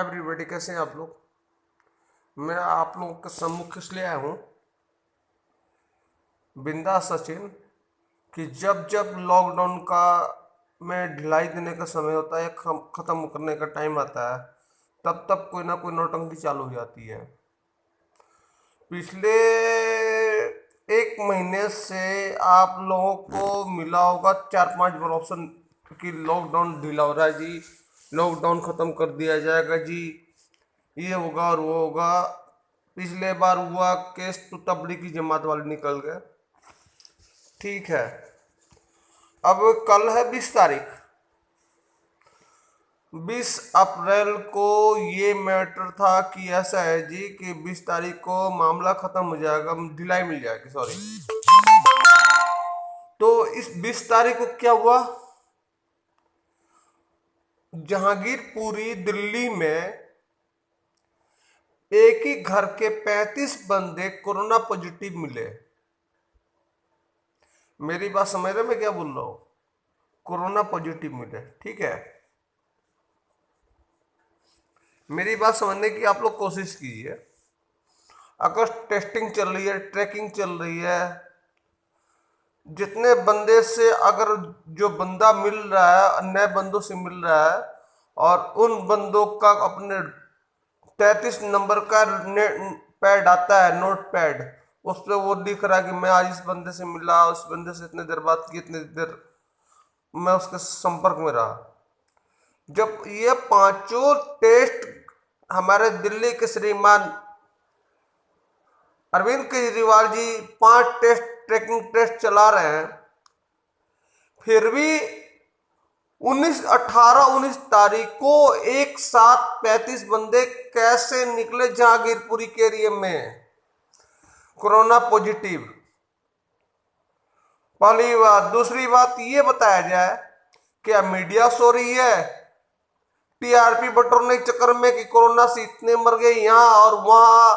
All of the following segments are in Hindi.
एवरीबॉडी, कैसे हैं आप लोग। मैं आप लोगों के सम्मुख इसलिए आया हूँ, बिंदास सचिन, कि जब जब लॉकडाउन का में ढिलाई देने का समय होता है, ख़त्म करने का टाइम आता है, तब तब कोई ना कोई नौटंकी चालू हो जाती है। पिछले एक महीने से आप लोगों को मिला होगा 4-5 बार ऑप्शन कि लॉकडाउन ढीला हो रहा है जी, लॉकडाउन ख़त्म कर दिया जाएगा जी, ये होगा और वो होगा। पिछले बार हुआ केस तो तबलीगी जमात वाले निकल गए। ठीक है, अब कल है 20 तारीख। 20 अप्रैल को ये मैटर था कि ऐसा है जी कि 20 तारीख को मामला खत्म हो जाएगा, ढिलाई मिल जाएगी, सॉरी। तो इस 20 तारीख को क्या हुआ, जहांगीरपुरी दिल्ली में एक ही घर के 35 बंदे कोरोना पॉजिटिव मिले। मेरी बात समझ रहे मैं क्या बोल रहा हूं, कोरोना पॉजिटिव मिले। ठीक है, मेरी बात समझने की आप लोग कोशिश कीजिए। अगर टेस्टिंग चल रही है, ट्रैकिंग चल रही है, जितने बंदे से अगर जो बंदा मिल रहा है नए बंदों से मिल रहा है, और उन बंदों का अपने 33 नंबर का पैड आता है, नोट पैड, उस पर वो दिख रहा है कि मैं आज इस बंदे से मिला, उस बंदे से इतने देर बात की, इतनी देर मैं उसके संपर्क में रहा। जब ये पांचों टेस्ट हमारे दिल्ली के श्रीमान Arvind Kejriwal ji 5 test trekking test चला रहे हैं, फिर भी 19 तारीख को एक साथ 35 बंदे कैसे निकले जहांगीरपुरी के एरिया में कोरोना पॉजिटिव। पहली बात। दूसरी बात ये बताया जाए, क्या मीडिया सो रही है टीआरपी बटोरने के चक्कर में कि कोरोना से इतने मर गए यहाँ और वहां,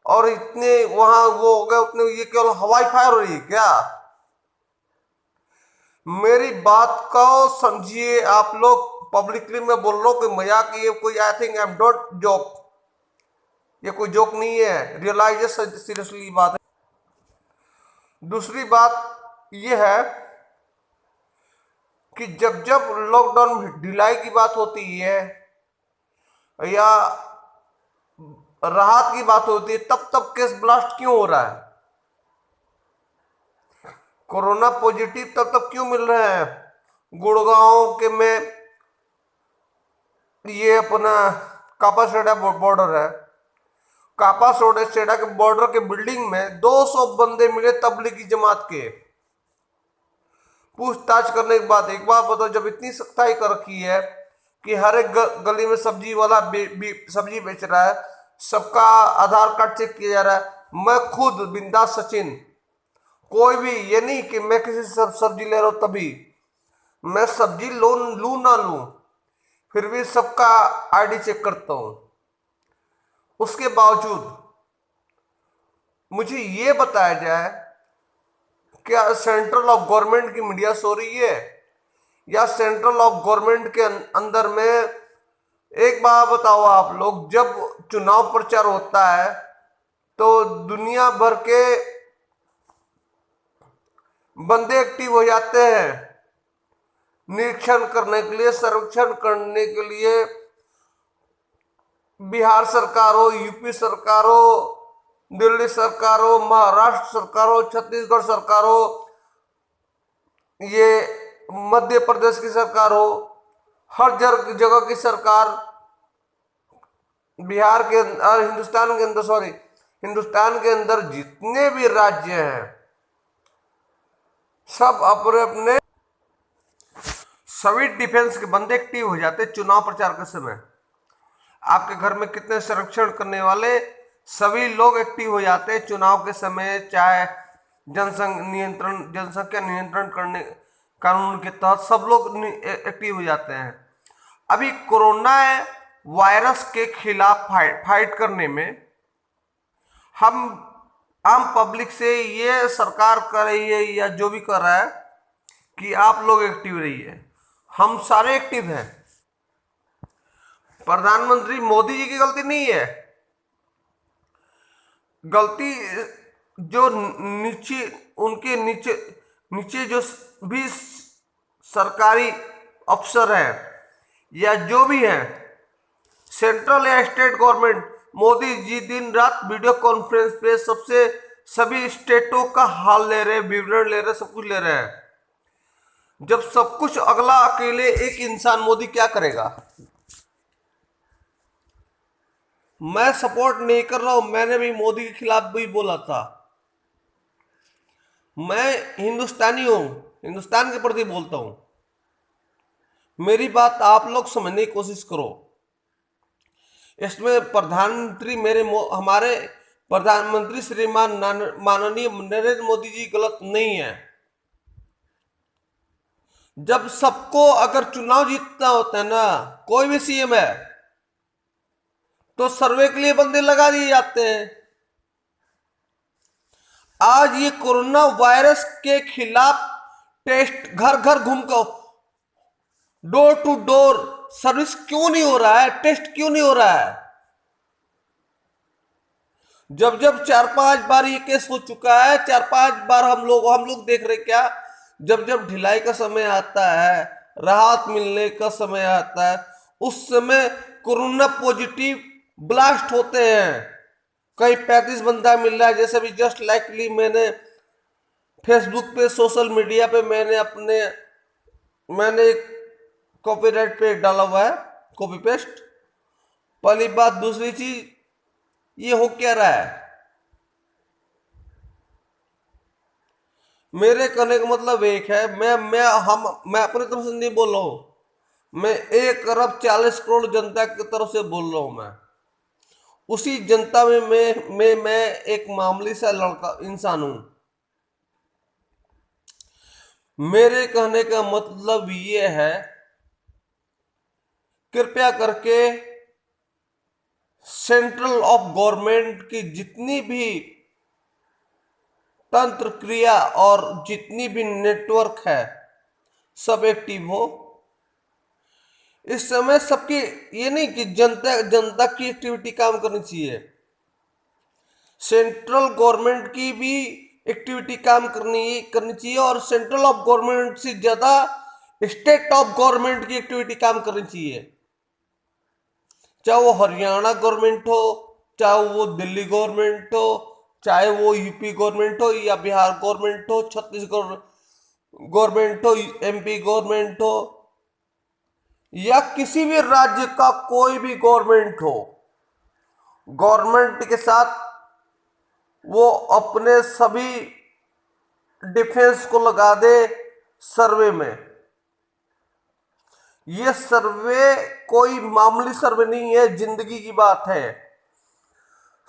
और इतने वहां वो हो गए उतने, ये केवल हवाई फायर हो रही है क्या? मेरी बात को समझिए आप लोग। पब्लिकली मैं बोल रहा हूं कि मजाक, ये कोई, I think I am not joke, ये कोई जोक नहीं है, रियलाइज सीरियसली बात है। दूसरी बात यह है कि जब जब लॉकडाउन में ढिलाई की बात होती है या राहत की बात होती है, तब तब केस ब्लास्ट क्यों हो रहा है? कोरोना पॉजिटिव तब तब क्यों मिल रहे हैं? गुड़गांव के में ये अपना कापासेड़ा बॉर्डर है, कापासेड़ा के बॉर्डर के बिल्डिंग में 200 बंदे मिले तबलीगी जमात के। पूछताछ करने के बाद एक बात बताओ, जब इतनी सख्ताई कर रखी है कि हर एक गली में सब्जी वाला सब्जी बेच रहा है, सबका आधार कार्ड चेक किया जा रहा है। मैं खुद बिंदास सचिन, कोई भी ये नहीं कि मैं किसी से सब्जी ले रहा हूं, तभी मैं सब्जी लू ना लू, फिर भी सबका आईडी चेक करता हूं। उसके बावजूद मुझे ये बताया जाए, क्या सेंट्रल ऑफ गवर्नमेंट की मीडिया सो रही है, या सेंट्रल ऑफ गवर्नमेंट के अंदर में? एक बात बताओ आप लोग, जब चुनाव प्रचार होता है तो दुनिया भर के बंदे एक्टिव हो जाते हैं निरीक्षण करने के लिए, सर्वेक्षण करने के लिए। बिहार सरकार हो, यूपी सरकार हो, दिल्ली सरकार हो, महाराष्ट्र सरकार हो, छत्तीसगढ़ सरकार हो, ये मध्य प्रदेश की सरकार हो, हर जगह की सरकार, बिहार के हिंदुस्तान के अंदर, सॉरी, हिंदुस्तान के अंदर जितने भी राज्य हैं, सब अपने अपने सभी डिफेंस के बंदे एक्टिव हो जाते चुनाव प्रचार के समय। आपके घर में कितने संरक्षण करने वाले, सभी लोग एक्टिव हो जाते हैं चुनाव के समय, चाहे जनसंख्या नियंत्रण करने कानून के तहत सब लोग एक्टिव हो जाते हैं। अभी कोरोना वायरस के खिलाफ फाइट करने में हम आम पब्लिक से, ये सरकार कर रही है या जो भी कर रहा है, कि आप लोग एक्टिव रहिए। हम सारे एक्टिव हैं। प्रधानमंत्री मोदी जी की गलती नहीं है। गलती जो नीचे, उनके नीचे नीचे जो भी सरकारी अफसर हैं या जो भी हैं, सेंट्रल या स्टेट गवर्नमेंट, मोदी जी दिन रात वीडियो कॉन्फ्रेंस पे सबसे सभी स्टेटों का हाल ले रहे, विवरण ले रहे, सब कुछ ले रहे हैं। जब सब कुछ अगला अकेले एक इंसान मोदी क्या करेगा? मैं सपोर्ट नहीं कर रहा हूं, मैंने भी मोदी के खिलाफ भी बोला था। मैं हिंदुस्तानी हूं, हिंदुस्तान के प्रति बोलता हूं। मेरी बात आप लोग समझने की कोशिश करो। इसमें प्रधानमंत्री हमारे प्रधानमंत्री श्रीमान माननीय नरेंद्र मोदी जी गलत नहीं है। जब सबको अगर चुनाव जीतना होता है ना, कोई भी सीएम है, तो सर्वे के लिए बंदे लगा दिए जाते हैं। आज ये कोरोना वायरस के खिलाफ टेस्ट घर घर घूमकर, डोर टू डोर सर्विस क्यों नहीं हो रहा है? टेस्ट क्यों नहीं हो रहा है? जब जब 4-5 बार ये केस हो चुका है, 4-5 बार हम लोग देख रहे क्या, जब जब ढिलाई का समय आता है, राहत मिलने का समय आता है, उस समय कोरोना पॉजिटिव ब्लास्ट होते हैं। कहीं 35 बंदा मिल रहा है। जैसे भी जस्ट लाइकली मैंने फेसबुक पे, सोशल मीडिया पे मैंने एक कॉपीराइट पे डाला हुआ है, कॉपी पेस्ट। पहली बात। दूसरी चीज, ये हो क्या रहा है? मेरे कहने का मतलब एक है, मैं अपने तरफ से नहीं बोल रहा हूं, मैं 1 अरब 40 करोड़ जनता की तरफ से बोल रहा हूं। मैं उसी जनता में मैं एक मामूली सा लड़का इंसान हूं। मेरे कहने का मतलब ये है, कृपया करके सेंट्रल ऑफ गवर्नमेंट की जितनी भी तंत्र क्रिया और जितनी भी नेटवर्क है, सब एक्टिव हो। इस समय सबकी, ये नहीं कि जनता की एक्टिविटी काम करनी चाहिए, सेंट्रल गवर्नमेंट की भी एक्टिविटी काम करनी चाहिए, और सेंट्रल ऑफ गवर्नमेंट से ज्यादा स्टेट ऑफ गवर्नमेंट की एक्टिविटी काम करनी चाहिए। चाहे वो हरियाणा गवर्नमेंट हो, चाहे वो दिल्ली गवर्नमेंट हो, चाहे वो यूपी गवर्नमेंट हो, या बिहार गवर्नमेंट हो, छत्तीसगढ़ गवर्नमेंट हो, एमपी गवर्नमेंट हो, या किसी भी राज्य का कोई भी गवर्नमेंट हो, गवर्नमेंट के साथ वो अपने सभी डिफेंस को लगा दे सर्वे में। ये सर्वे कोई मामूली सर्वे नहीं है, जिंदगी की बात है।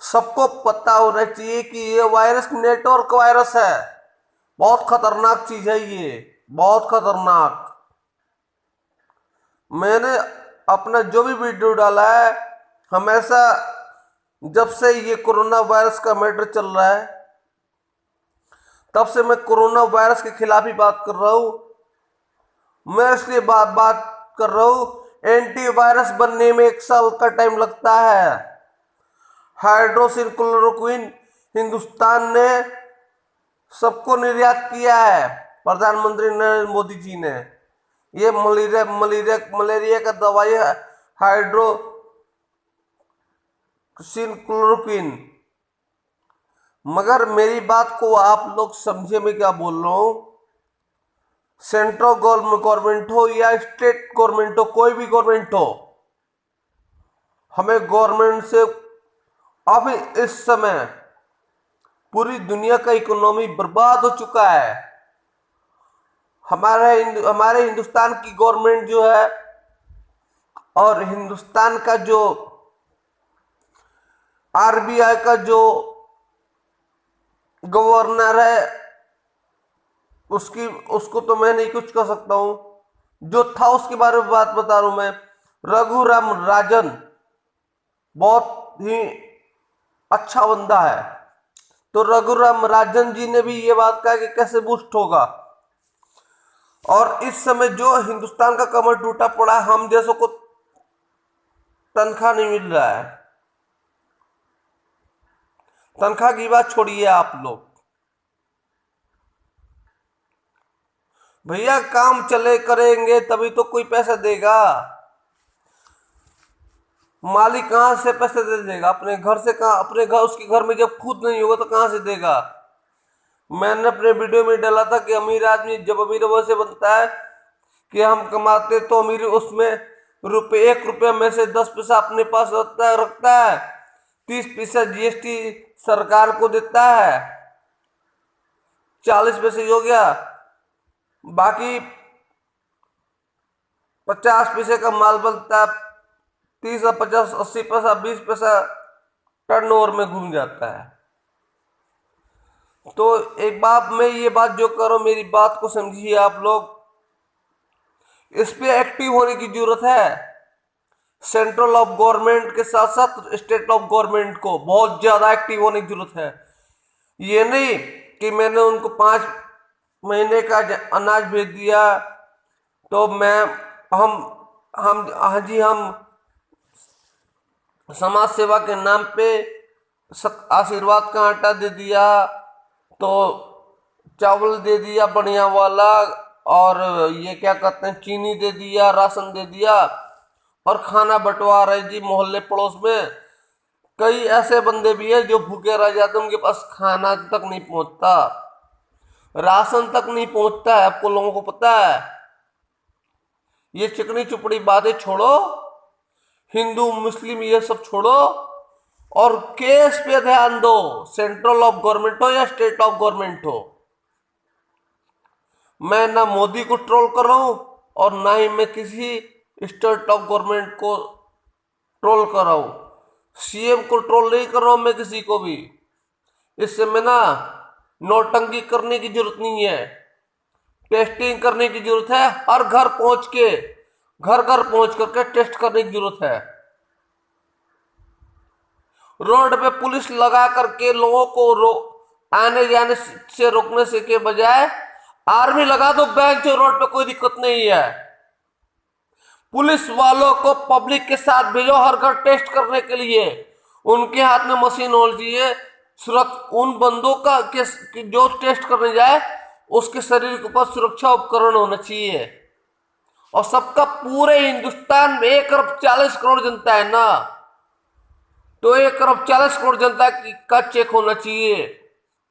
सबको पता होना चाहिए कि ये वायरस नेटवर्क वायरस है, बहुत खतरनाक चीज है ये, बहुत खतरनाक। मैंने अपना जो भी वीडियो डाला है, हमेशा जब से ये कोरोना वायरस का मैटर चल रहा है, तब से मैं कोरोना वायरस के खिलाफ ही बात कर रहा हूं। मैं इसलिए बात कर रहा हूं, एंटीवायरस बनने में 1 साल का टाइम लगता है। हाइड्रोक्सिक्लोरोक्विन हिंदुस्तान ने सबको निर्यात किया है, प्रधानमंत्री नरेंद्र मोदी जी ने। ये मलेरिया का दवाई है, हाइड्रोक्सिक्लोरोक्विन। मगर मेरी बात को आप लोग समझे, मैं क्या बोल रहा हूं। सेंट्रल गवर्नमेंट हो या स्टेट गवर्नमेंट हो, कोई भी गवर्नमेंट हो, हमें गवर्नमेंट से अब इस समय पूरी दुनिया का इकोनॉमी बर्बाद हो चुका है। हमारे हिंदुस्तान की गवर्नमेंट जो है, और हिंदुस्तान का जो आरबीआई का जो गवर्नर है, उसको तो मैं नहीं कुछ कर सकता हूं। जो था उसके बारे में बात बता रहा हूं मैं। रघुराम राजन बहुत ही अच्छा बंदा है, तो रघुराम राजन जी ने भी ये बात कहा कि कैसे बूस्ट होगा। और इस समय जो हिंदुस्तान का कमर टूटा पड़ा है, हम जैसों को तनख्वाह नहीं मिल रहा है। तनख्वाह की बात छोड़िए आप लोग, भैया काम चले करेंगे तभी तो कोई पैसा देगा। मालिक कहां से पैसे दे देगा? अपने घर से? कहां अपने घर, उसके घर में जब खुद नहीं होगा तो कहां से देगा? मैंने अपने वीडियो में डाला था कि अमीर आदमी जब अमीर वैसे बनता है कि हम कमाते तो अमीर उसमें रुपये, 1 रुपया में से 10 पैसा अपने पास रखता है, 30 पैसा जीएसटी सरकार को देता है, 40 पैसे हो गया, बाकी 50 पैसे का माल बनता है, 30 और 50, 80 पैसा, 20 पैसा टर्नओवर में घूम जाता है। तो एक बात, मैं ये बात जो करो, मेरी बात को समझिए आप लोग, इस पे एक्टिव होने की जरूरत है। सेंट्रल ऑफ गवर्नमेंट के साथ साथ स्टेट ऑफ गवर्नमेंट को बहुत ज्यादा एक्टिव होने की जरूरत है। ये नहीं कि मैंने उनको 5 महीने का अनाज भेज दिया तो मैं हम हाँ जी, हम समाज सेवा के नाम पे आशीर्वाद का आटा दे दिया, तो चावल दे दिया बढ़िया वाला, और ये क्या कहते हैं, चीनी दे दिया, राशन दे दिया, और खाना बंटवा रहे जी मोहल्ले पड़ोस में। कई ऐसे बंदे भी हैं जो भूखे रह जाते हैं, उनके पास खाना तक नहीं पहुंचता, राशन तक नहीं पहुंचता है। आपको लोगों को पता है? ये चिकनी चुपड़ी बातें छोड़ो, हिंदू मुस्लिम ये सब छोड़ो, और केस पे ध्यान दो। सेंट्रल ऑफ गवर्नमेंट हो या स्टेट ऑफ गवर्नमेंट हो, मैं ना मोदी को ट्रोल कर रहा हूं और ना ही मैं किसी स्टेट ऑफ गवर्नमेंट को ट्रोल कर रहा हूं। सीएम को ट्रोल नहीं कर रहा हूं मैं किसी को भी। इससे में ना नौटंकी करने की जरूरत नहीं है, टेस्टिंग करने की जरूरत है। हर घर पहुंच के, घर घर पहुंच करके टेस्ट करने की जरूरत है। रोड पे पुलिस लगा करके लोगों को आने जाने से रोकने से के बजाय आर्मी लगा दो बैंक के रोड पे, कोई दिक्कत नहीं है। पुलिस वालों को पब्लिक के साथ भेजो हर घर टेस्ट करने के लिए। उनके हाथ में मशीन होनी चाहिए, उन बंदों का जो टेस्ट करने जाए उसके शरीर के ऊपर सुरक्षा उपकरण होना चाहिए। और सबका पूरे हिंदुस्तान में 1 अरब 40 करोड़ जनता है ना, तो 1 अरब 40 करोड़ जनता का चेक होना चाहिए,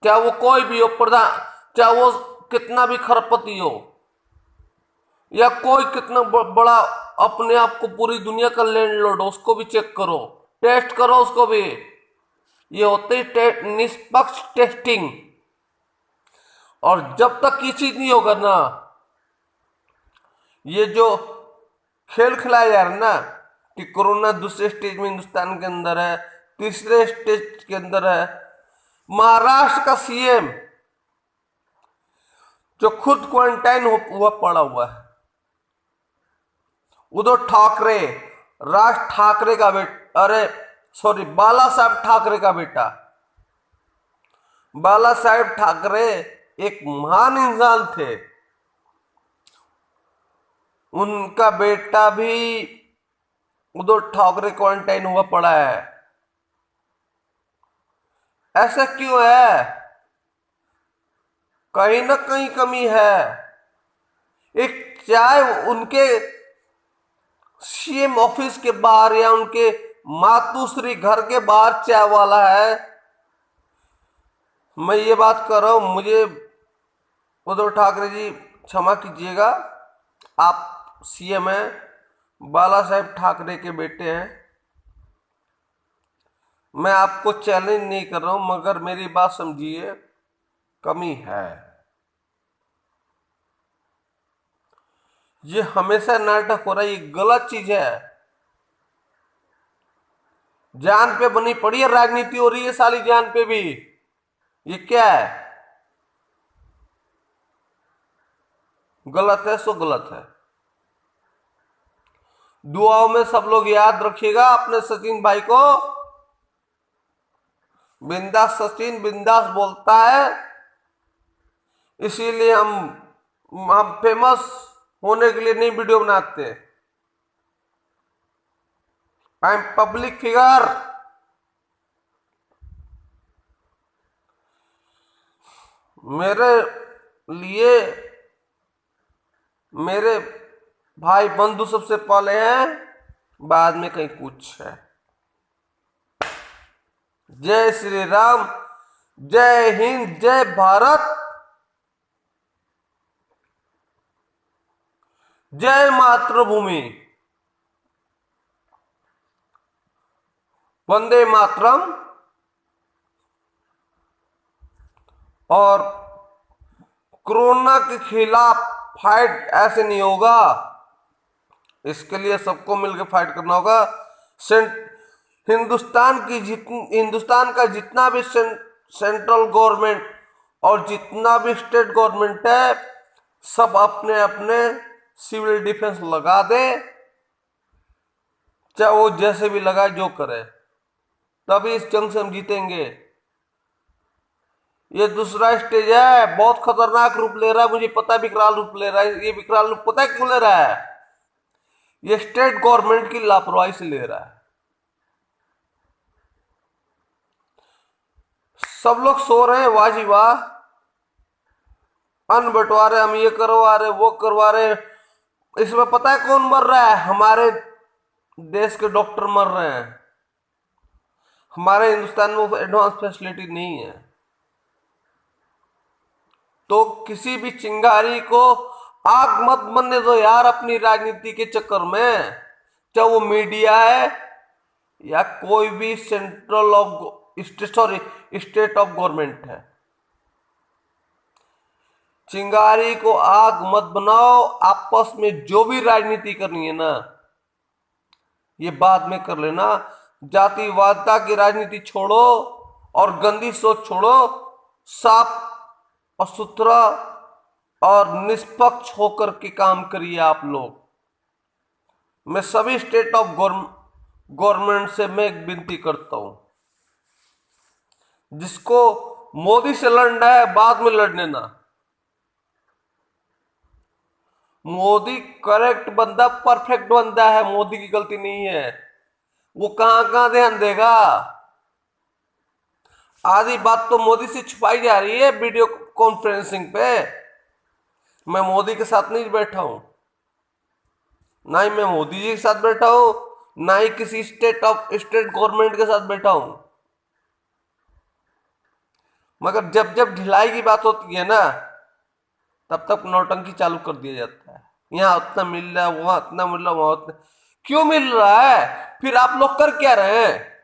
चाहे वो कोई भी हो, प्रधान, चाहे वो कितना भी खरपति हो, या कोई कितना बड़ा अपने आप को पूरी दुनिया का लैंडलॉर्ड हो, उसको भी चेक करो, टेस्ट करो उसको भी। ये होती निष्पक्ष टेस्टिंग। और जब तक ये चीज नहीं होगा ना, ये जो खेल खिलाया जा रहा है ना कि कोरोना दूसरे स्टेज में हिंदुस्तान के अंदर है, तीसरे स्टेज के अंदर है। महाराष्ट्र का सीएम जो खुद क्वारंटाइन हुआ पड़ा हुआ है, उद्धव ठाकरे, राज ठाकरे का बेटा, अरे सॉरी, बाला साहब ठाकरे का बेटा, बाला साहेब ठाकरे एक महान इंसान थे, उनका बेटा भी उद्धव ठाकरे क्वारंटाइन हुआ पड़ा है। ऐसा क्यों है? कहीं ना कहीं कमी है। एक चाहे उनके सीएम ऑफिस के बाहर या उनके मातुश्री घर के बाहर चाय वाला है, मैं ये बात कर रहा हूं, मुझे उद्धव ठाकरे जी क्षमा कीजिएगा, आप सीएम हैं, बाला साहेब ठाकरे के बेटे हैं, मैं आपको चैलेंज नहीं कर रहा हूं, मगर मेरी बात समझिए, कमी है। ये हमेशा नाटक हो रहा है, ये गलत चीज है। जान पे बनी पड़ी है, राजनीति हो रही है साली जान पे भी। ये क्या है? गलत है, सो गलत है। दुआओं में सब लोग याद रखिएगा अपने सचिन भाई को। बिंदास सचिन बिंदास बोलता है, इसीलिए हम फेमस होने के लिए नहीं वीडियो बनाते। I am public figure. मेरे लिए मेरे भाई बंधु सबसे पहले हैं, बाद में कहीं कुछ है। जय श्री राम, जय हिंद, जय भारत, जय मातृभूमि, वंदे मातरम। और कोरोना के खिलाफ फाइट ऐसे नहीं होगा, इसके लिए सबको मिलकर फाइट करना होगा। हिंदुस्तान का जितना भी सेंट्रल गवर्नमेंट और जितना भी स्टेट गवर्नमेंट है, सब अपने अपने सिविल डिफेंस लगा दे, चाहे वो जैसे भी लगाए, जो करे, तभी इस जंग से हम जीतेंगे। ये दूसरा स्टेज है, बहुत खतरनाक रूप ले रहा है, मुझे पता है विकराल रूप ले रहा है। ये विकराल रूप पता है क्यों ले रहा है? ये स्टेट गवर्नमेंट की लापरवाही से ले रहा है। सब लोग सो रहे हैं, वाह जी वाह, अन्न बंटवारे, हम ये करवा रहे, वो करवा रहे। इसमें पता है कौन मर रहा है? हमारे देश के डॉक्टर मर रहे हैं। हमारे हिंदुस्तान में वो एडवांस फैसिलिटी नहीं है। तो किसी भी चिंगारी को आग मत बनने दो यार अपनी राजनीति के चक्कर में, चाहे वो मीडिया है या कोई भी स्टेट ऑफ गवर्नमेंट है। चिंगारी को आग मत बनाओ। आपस में जो भी राजनीति करनी है ना, ये बाद में कर लेना। जातिवादता की राजनीति छोड़ो और गंदी सोच छोड़ो। साफ और सुथरा और निष्पक्ष होकर के काम करिए आप लोग। मैं सभी स्टेट ऑफ गवर्नमेंट से मैं एक विनती करता हूं, जिसको मोदी से लड़ना है बाद में लड़ने ना। मोदी करेक्ट बंदा, परफेक्ट बंदा है, मोदी की गलती नहीं है। वो कहां कहां ध्यान देगा? आधी बात तो मोदी से छुपाई जा रही है वीडियो कॉन्फ्रेंसिंग पे। मैं मोदी के साथ नहीं बैठा हूं, ना ही मैं मोदी जी के साथ बैठा हूं, ना ही किसी स्टेट गवर्नमेंट के साथ बैठा हूं। मगर जब जब ढिलाई की बात होती है ना, तब तक नौटंकी चालू कर दिया जाता है। यहां उतना मिल रहा है, वहां उतना मिल रहा है, वहां उतना क्यों मिल रहा है? फिर आप लोग कर क्या रहे हैं?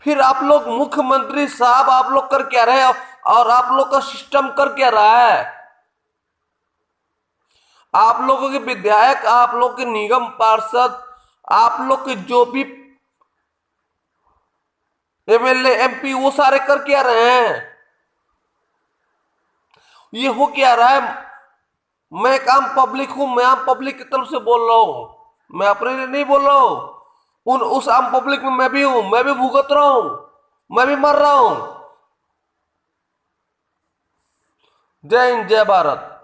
फिर आप लोग मुख्यमंत्री साहब, आप लोग कर क्या रहे हैं? और आप लोग का सिस्टम कर क्या रहा है? आप लोगों के विधायक, आप लोग के निगम पार्षद, आप लोग के जो भी एमएलए एमपी, वो सारे कर क्या रहे हैं? ये हो क्या रहा है? मैं एक आम पब्लिक हूं, मैं आम पब्लिक की तरफ से बोल रहा हूं, मैं अपने लिए नहीं बोल रहा हूं। उस आम पब्लिक में मैं भी हूं, मैं भी भुगत रहा हूं, मैं भी मर रहा हूं। जय हिंद, जय भारत।